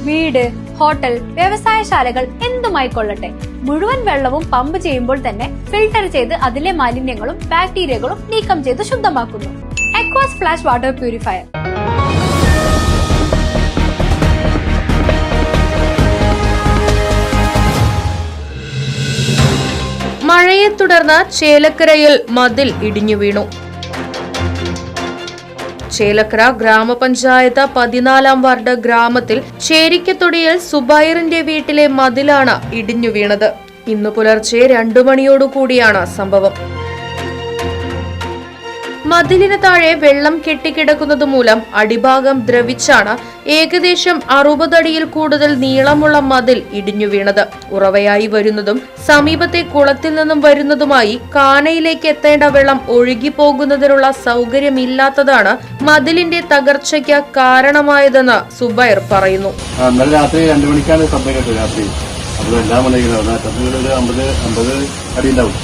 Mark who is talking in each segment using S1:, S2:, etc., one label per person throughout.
S1: വീട്, ഹോട്ടൽ, വ്യവസായശാലകൾ എന്തുമായിക്കൊള്ളട്ടെ, മുഴുവൻ വെള്ളവും പമ്പ് ചെയ്യുമ്പോൾ തന്നെ ഫിൽട്ടർ ചെയ്ത് അതിലെ മാലിന്യങ്ങളും ബാക്ടീരിയകളും നീക്കം ചെയ്ത് ശുദ്ധമാക്കുന്നു. അക്വാസ് ഫ്ലാഷ് വാട്ടർ പ്യൂരിഫയർ.
S2: മഴയെ തുടർന്ന് ചേലക്കരയിൽ മതിൽ ഇടിഞ്ഞു വീണു. ചേലക്കര ഗ്രാമപഞ്ചായത്ത് 14-ാം വാർഡ് ഗ്രാമത്തിൽ ചേരിക്കത്തൊടിയിൽ സുബൈറിന്റെ വീട്ടിലെ മതിലാണ് ഇടിഞ്ഞു വീണത്. ഇന്നു പുലർച്ചെ 2 മണിയോടുകൂടിയാണ് സംഭവം. മതിലിന് താഴെ വെള്ളം കെട്ടിക്കിടക്കുന്നത് മൂലം അടിഭാഗം ദ്രവിച്ചാണ് ഏകദേശം 60 അടിയിൽ കൂടുതൽ നീളമുള്ള മതിൽ ഇടിഞ്ഞു വീണത്. ഉറവയായി വരുന്നതും സമീപത്തെ കുളത്തിൽ നിന്നും വരുന്നതുമായി കാനയിലേക്ക് എത്തേണ്ട വെള്ളം ഒഴുകിപ്പോകുന്നതിനുള്ള സൗകര്യമില്ലാത്തതാണ് മതിലിന്റെ തകർച്ചയ്ക്ക് കാരണമായതെന്ന് സുബൈർ പറയുന്നു.
S3: രാത്രി 2 മണിക്കാണ് സംഭവിക്കുന്നത്. രാത്രി അതെല്ലാം ഒരു 50 അടി ഉണ്ടാവും.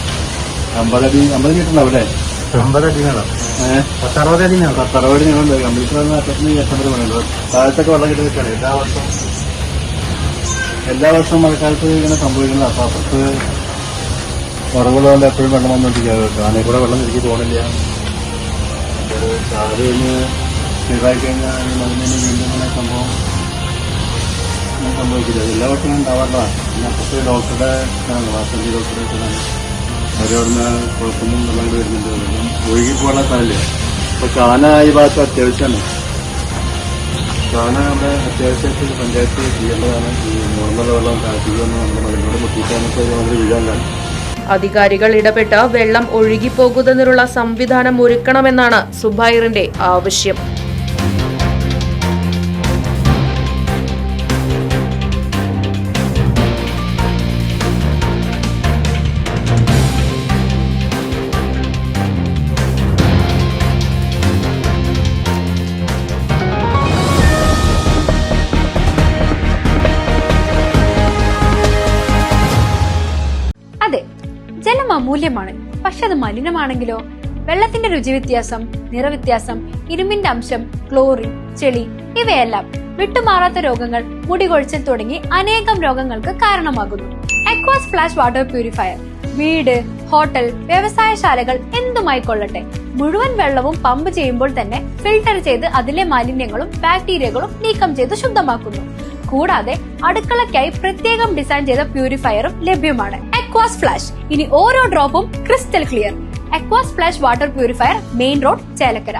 S3: 50 മീറ്റർ ഉണ്ടാവും അല്ലേ? 50 അടി വേണം. 60 അടി നീളമുണ്ട്. കമ്പ്യൂട്ടറിന് വേണമല്ലോ. താഴത്തൊക്കെ വെള്ളം കിട്ടി നിൽക്കുകയാണ് എല്ലാ വർഷവും മഴക്കാലത്ത് ഇങ്ങനെ സംഭവിക്കുന്നത്. അപ്പൊ അപ്പുറത്ത് ഉറവുള്ളതുകൊണ്ട് എപ്പോഴും വെള്ളം വന്നോണ്ടിരിക്കുക. ആനയിൽ കൂടെ വെള്ളം തിരികെ പോകണില്ല. കാല് കഴിഞ്ഞ് ചെറുതായി കഴിഞ്ഞാൽ അതിന് വീണ്ടും ഇങ്ങനെ സംഭവിക്കില്ല. എല്ലാ വർഷവും ഉണ്ടാവാറുള്ളതാണ്. പിന്നെ അപ്പുറത്ത് ഡോക്ടറുടെ വാസന്തി ഡോക്ടറുടെ അവരവിടുന്ന് കുഴപ്പമൊന്നും വെള്ളം വരുന്നുണ്ട്. വെള്ളം ഒഴുകിപ്പോകാനുള്ള സ്ഥലമില്ല. അപ്പൊ കാന ഈ ഭാഗത്ത് അത്യാവശ്യമാണ്. കാന നമ്മുടെ അത്യാവശ്യമായിട്ട് പഞ്ചായത്ത് ചെയ്യേണ്ടതാണ്. ഈ നോർമൽ വെള്ളം കാറ്റിക്കൊന്നും നമ്മുടെ മതിലോട് മുട്ടിയിട്ടാണ് നമുക്ക് വീഴാനാണ്.
S2: അധികാരികൾ ഇടപെട്ട് വെള്ളം ഒഴുകിപ്പോകുന്നതിനുള്ള സംവിധാനം ഒരുക്കണമെന്നാണ് സുബൈറിന്റെ ആവശ്യം.
S1: അതെ, ജലം അമൂല്യമാണ്. പക്ഷെ അത് മലിനമാണെങ്കിലോ? വെള്ളത്തിന്റെ രുചി വ്യത്യാസം, നിറവ്യത്യാസം, ഇരുമ്പിന്റെ അംശം, ക്ലോറിൻ, ചെളി ഇവയെല്ലാം വിട്ടുമാറാത്ത രോഗങ്ങൾ, മുടികൊഴിച്ചിൽ തുടങ്ങി അനേകം രോഗങ്ങൾക്ക് കാരണമാകുന്നു. അക്വാസ് ഫ്ലാഷ് വാട്ടർ പ്യൂരിഫയർ വീട്, ഹോട്ടൽ, വ്യവസായശാലകൾ എന്തുമായിക്കൊള്ളട്ടെ, മുഴുവൻ വെള്ളവും പമ്പ് ചെയ്യുമ്പോൾ തന്നെ ഫിൽട്ടർ ചെയ്ത് അതിലെ മാലിന്യങ്ങളും ബാക്ടീരിയകളും നീക്കം ചെയ്ത് ശുദ്ധമാക്കുന്നു. കൂടാതെ അടുക്കളയ്ക്കായി പ്രത്യേകം ഡിസൈൻ ചെയ്ത പ്യൂരിഫയറും ലഭ്യമാണ്. അക്വാസ് ഫ്ലാഷ്, ഇനി ഓരോ ഡ്രോപ്പും crystal clear. Aquas Flash water purifier, main road, Chelakkara.